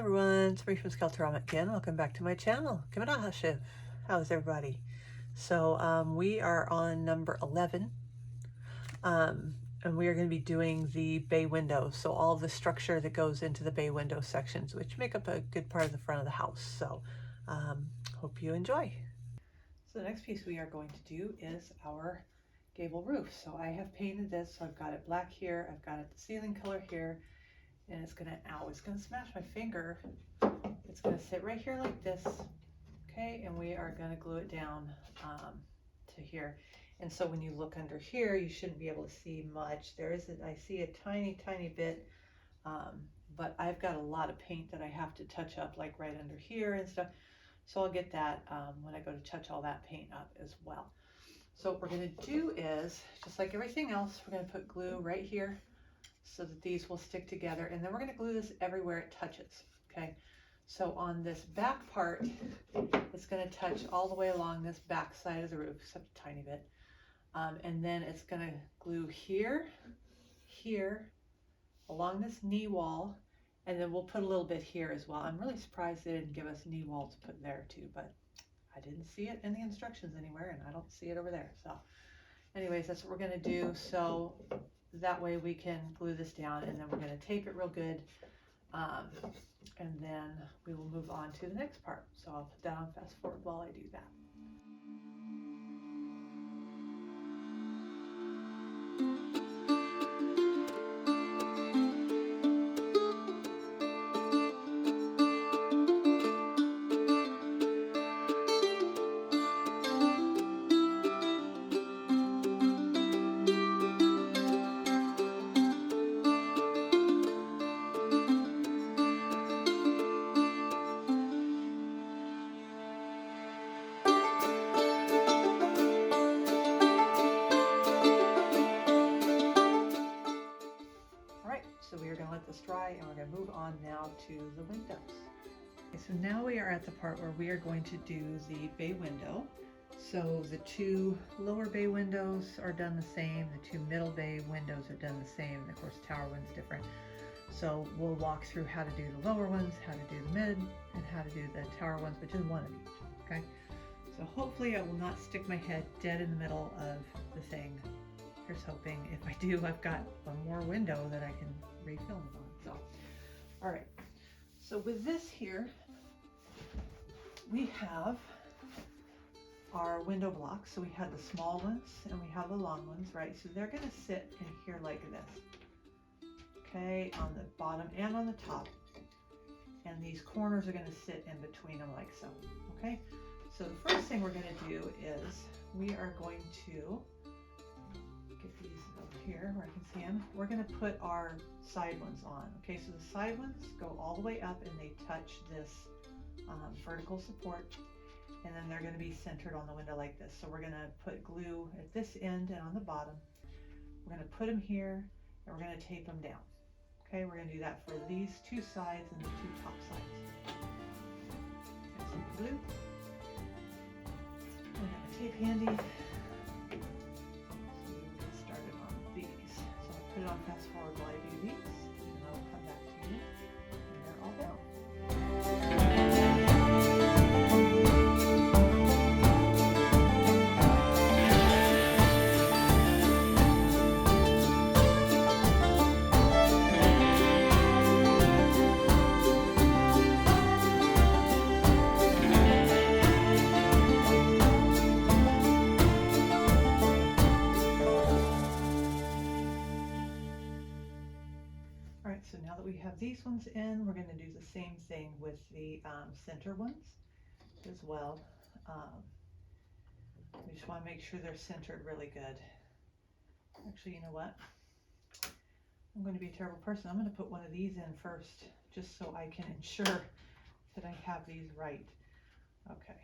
Hello everyone, it's Marie from Skeletorama again. Welcome back to my channel. How's everybody? So we are on number 11, and we are going to be doing the bay windows. So all the structure that goes into the bay window sections, which make up a good part of the front of the house. So hope you enjoy. So the next piece we are going to do is our gable roof. So I have painted this. So I've got it black here. I've got it the ceiling color here. And it's gonna smash my finger. It's gonna sit right here like this, okay? And we are gonna glue it down to here. And so when you look under here, you shouldn't be able to see much. I see a tiny bit, but I've got a lot of paint that I have to touch up, like right under here and stuff. So I'll get that when I go to touch all that paint up as well. So what we're gonna do is, just like everything else, we're gonna put glue right here, so that these will stick together, and then we're going to glue this everywhere it touches. Okay, so on this back part, it's going to touch all the way along this back side of the roof, except a tiny bit, and then it's going to glue here, along this knee wall, and then we'll put a little bit here as well. I'm really surprised they didn't give us knee wall to put there too, but I didn't see it in the instructions anywhere, and I don't see it over there. So anyways, that's what we're going to do. So that way we can glue this down, and then we're going to tape it real good, and then we will move on to the next part. So I'll put that on fast forward while I do that. So we are going to let this dry, and we're going to move on now to the windows. Okay, so now we are at the part where we are going to do the bay window. So the two lower bay windows are done the same, the two middle bay windows are done the same, and of course tower one's different. So we'll walk through how to do the lower ones, how to do the mid, and how to do the tower ones, which is one of each. Okay, so hopefully I will not stick my head dead in the middle of the thing. Here's hoping. If I do, I've got one more window that I can refilm on. So, all right. So with this here, we have our window blocks. So we have the small ones and we have the long ones, right? So they're going to sit in here like this. Okay, on the bottom and on the top. And these corners are going to sit in between them like so. Okay. So the first thing we're going to do is we are going to get these over here where I can see them. We're going to put our side ones on. Okay, so the side ones go all the way up and they touch this vertical support, and then they're going to be centered on the window like this. So we're going to put glue at this end and on the bottom. We're going to put them here, and we're going to tape them down. Okay, we're going to do that for these two sides and the two top sides. Got some glue. We have a tape handy. Put it on fast forward while I do these, and I will come back to you when they're all down. So now that we have these ones in, we're going to do the same thing with the center ones as well. We just want to make sure they're centered really good. Actually, you know what? I'm going to be a terrible person. I'm going to put one of these in first, just so I can ensure that I have these right. Okay.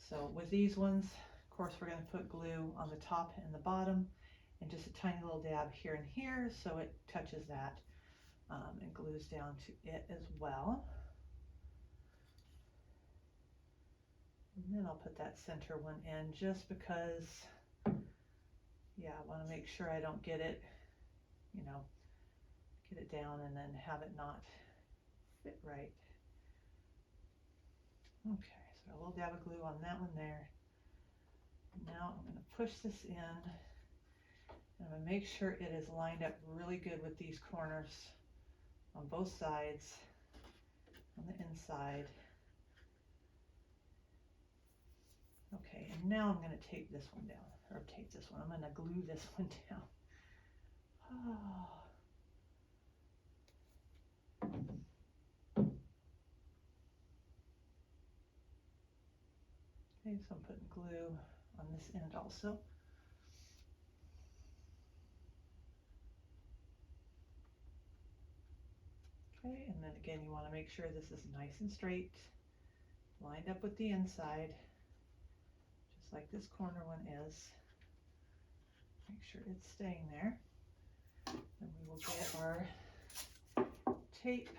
So with these ones, of course, we're going to put glue on the top and the bottom, and just a tiny little dab here and here so it touches that and glues down to it as well. And then I'll put that center one in just because, yeah, I want to make sure I don't get it, you know, get it down and then have it not fit right. Okay, so a little dab of glue on that one there. Now I'm going to push this in. I'm going to make sure it is lined up really good with these corners on both sides, on the inside. Okay, and now I'm going to tape this one down, or tape this one. I'm going to glue this one down. Oh. Okay, so I'm putting glue on this end also. Okay, and then again, you want to make sure this is nice and straight, lined up with the inside, just like this corner one is. Make sure it's staying there. Then we will get our tape.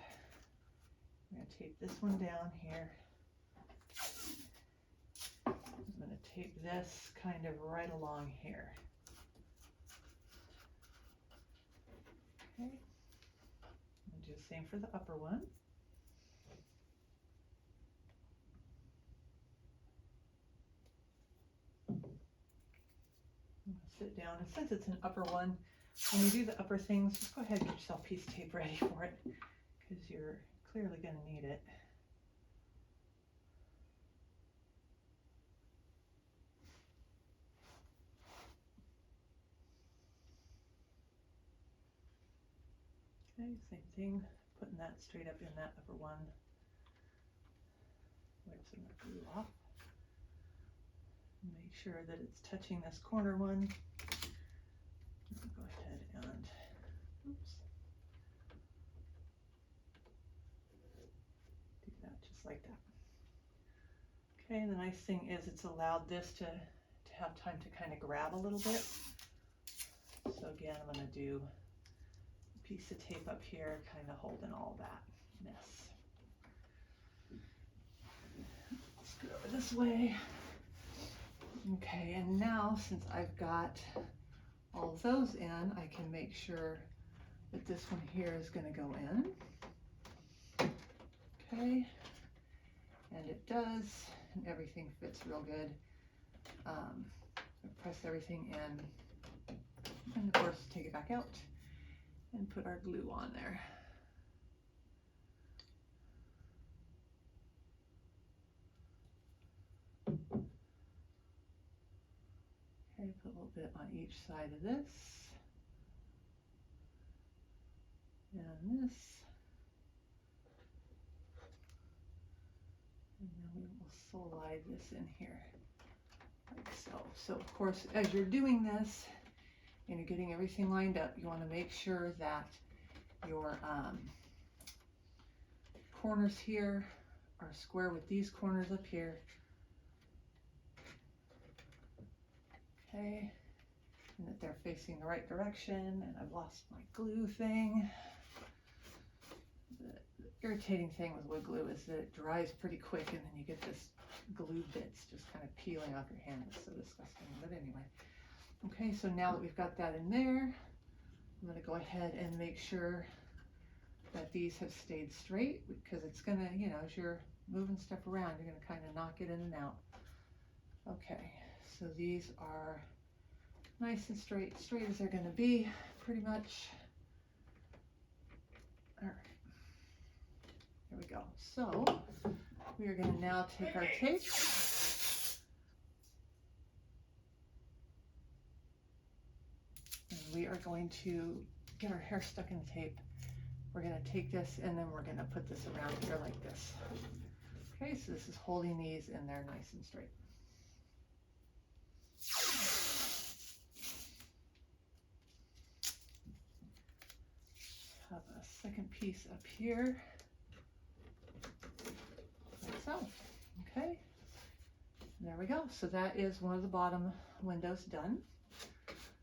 I'm going to tape this one down here. I'm going to tape this kind of right along here. Okay. I'm going to do the same for the upper one. I'm going to sit down, and since it's an upper one, when you do the upper things, just go ahead and get yourself a piece of tape ready for it, because you're clearly going to need it. Okay, same thing, putting that straight up in that upper one. Wipe some of the glue off. Make sure that it's touching this corner one. Go ahead and, oops, do that just like that. Okay, and the nice thing is it's allowed this to have time to kind of grab a little bit. So again, I'm going to do a piece of tape up here, kind of holding all that mess. Let's go over this way. Okay, and now since I've got all of those in, I can make sure that this one here is going to go in. Okay, and it does, and everything fits real good. Press everything in, and of course take it back out and put our glue on there. Okay, put a little bit on each side of this, and this, and then we will slide this in here, like so. So of course, as you're doing this and you're getting everything lined up, you want to make sure that your corners here are square with these corners up here. Okay, and that they're facing the right direction. And I've lost my glue thing. The irritating thing with wood glue is that it dries pretty quick, and then you get this glue bits just kind of peeling off your hand. It's so disgusting, but anyway. Okay, so now that we've got that in there, I'm going to go ahead and make sure that these have stayed straight, because it's going to, you know, as you're moving stuff around, you're going to kind of knock it in and out. Okay, so these are nice and straight as they're going to be, pretty much. All right, there we go. So we are going to now take our tape and we are going to get our hair stuck in the tape. We're going to take this and then we're going to put this around here like this. Okay, so this is holding these in there nice and straight. Have a second piece up here, like so. Okay, there we go. So that is one of the bottom windows done.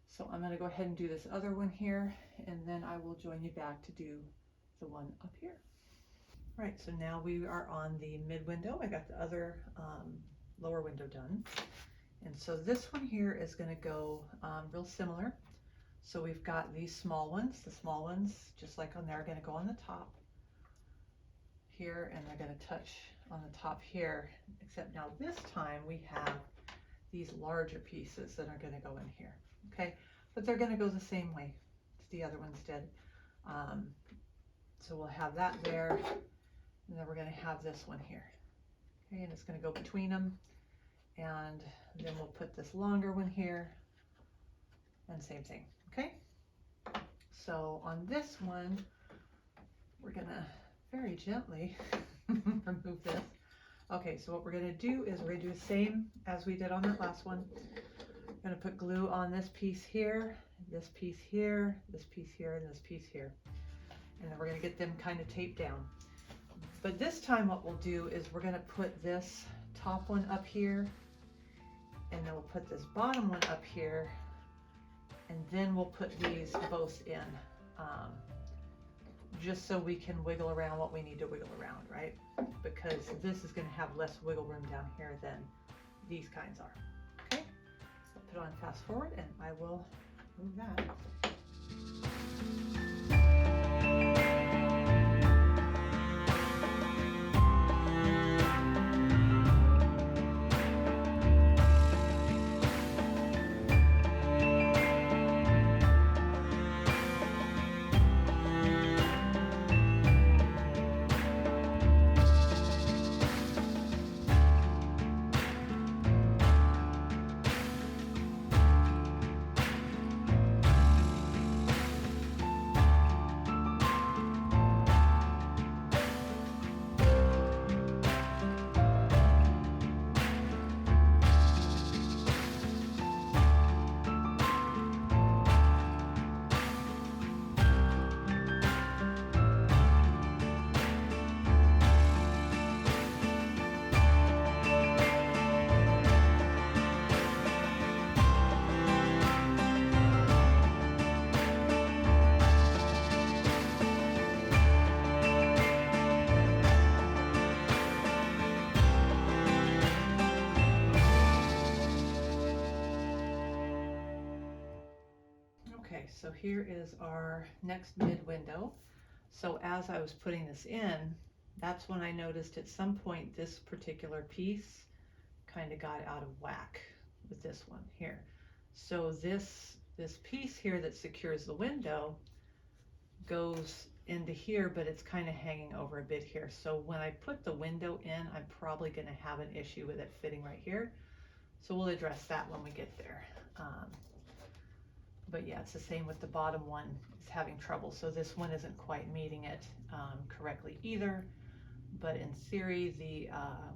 So I'm going to go ahead and do this other one here, and then I will join you back to do the one up here. All right, so now we are on the mid window. I got the other lower window done. And so this one here is going to go real similar. So we've got these small ones. The small ones, just like on there, are going to go on the top. here and they're going to touch on the top here, except now this time we have these larger pieces that are going to go in here, okay? But they're going to go the same way as the other ones did. So we'll have that there, and then we're going to have this one here, okay? And it's going to go between them, and then we'll put this longer one here, and same thing, okay? So on this one, we're going to very gently remove this. Okay, so what we're going to do is we're going to do the same as we did on that last one. I'm going to put glue on this piece here, this piece here, this piece here, and this piece here. And then we're going to get them kind of taped down. But this time what we'll do is we're going to put this top one up here, and then we'll put this bottom one up here, and then we'll put these both in, just so we can wiggle around what we need to wiggle around, right? Because this is going to have less wiggle room down here than these kinds are. Okay, I'll put on fast forward and I will move that. Okay, so here is our next mid window. So as I was putting this in, that's when I noticed at some point this particular piece kind of got out of whack with this one here. So this piece here that secures the window goes into here, but it's kind of hanging over a bit here. So when I put the window in, I'm probably going to have an issue with it fitting right here. So we'll address that when we get there. But yeah, it's the same with the bottom one. It's having trouble. So this one isn't quite meeting it correctly either. But in theory, the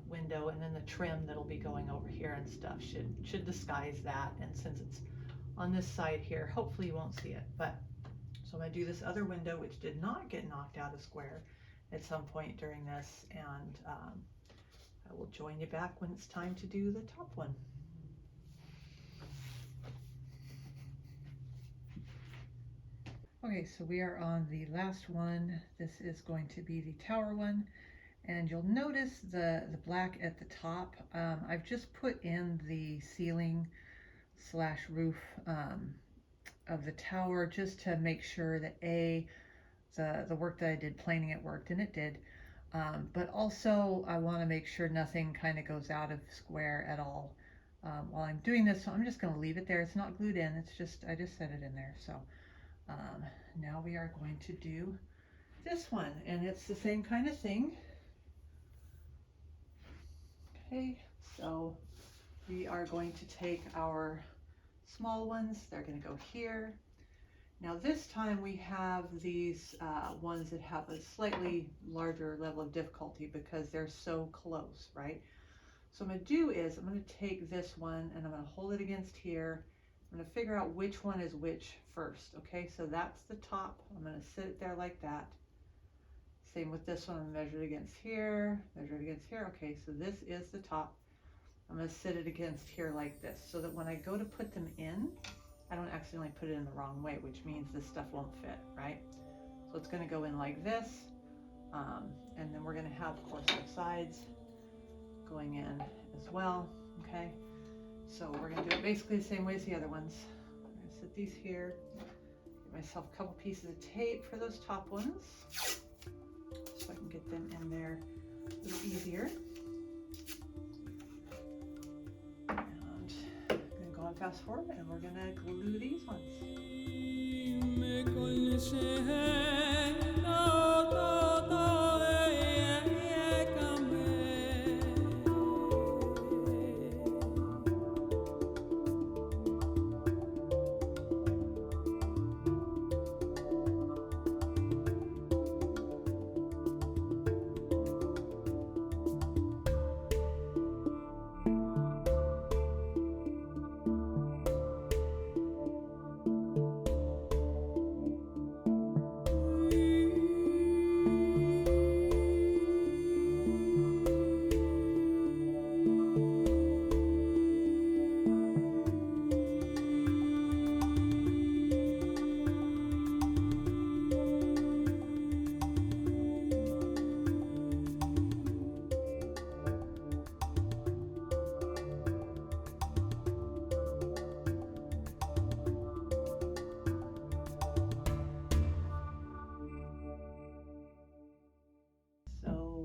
window and then the trim that'll be going over here and stuff should disguise that. And since it's on this side here, hopefully you won't see it. But so I'm going to do this other window, which did not get knocked out of square at some point during this. And I will join you back when it's time to do the top one. Okay, so we are on the last one. This is going to be the tower one, and you'll notice the black at the top. I've just put in the ceiling slash roof of the tower just to make sure that the work that I did planing it worked, and it did. But also I want to make sure nothing kind of goes out of square at all while I'm doing this. So I'm just going to leave it there. It's not glued in. It's just I just set it in there. So. Now we are going to do this one, and it's the same kind of thing. Okay, so we are going to take our small ones. They're going to go here. Now this time we have these ones that have a slightly larger level of difficulty because they're so close, right? So what I'm going to do is I'm going to take this one and I'm going to hold it against here. I'm going to figure out which one is which first. Okay, so that's the top. I'm going to sit it there like that. Same with this one. I'm measured against here, measured against here. Okay, so this is the top. I'm going to sit it against here like this so that when I go to put them in, I don't accidentally put it in the wrong way, which means this stuff won't fit, right? So it's going to go in like this. And then we're going to have, of course, the sides going in as well. Okay. So we're going to do it basically the same way as the other ones. I'm going to sit these here, get myself a couple pieces of tape for those top ones so I can get them in there a little easier. And I'm gonna go on fast forward and we're gonna glue these ones.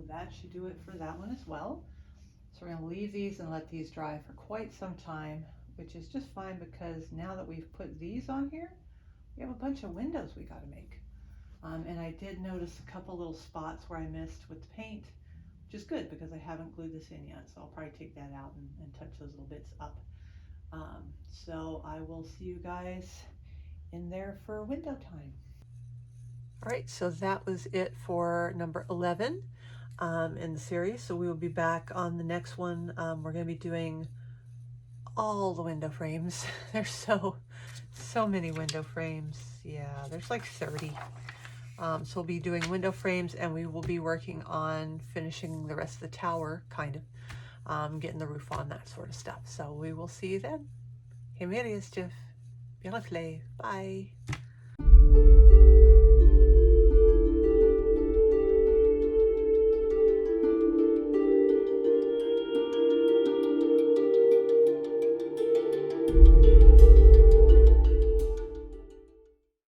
That should do it for that one as well. So we're going to leave these and let these dry for quite some time, which is just fine because now that we've put these on here, we have a bunch of windows we got to make. And I did notice a couple little spots where I missed with the paint, which is good because I haven't glued this in yet. So I'll probably take that out and touch those little bits up. So I will see you guys in there for window time. All right, so that was it for number 11. In the series, so we will be back on the next one. We're going to be doing all the window frames. There's so many window frames. Yeah, there's like 30. So we'll be doing window frames, and we will be working on finishing the rest of the tower, kind of getting the roof on, that sort of stuff. So we will see you then. Hej med dig, Jeff. Björn Bye.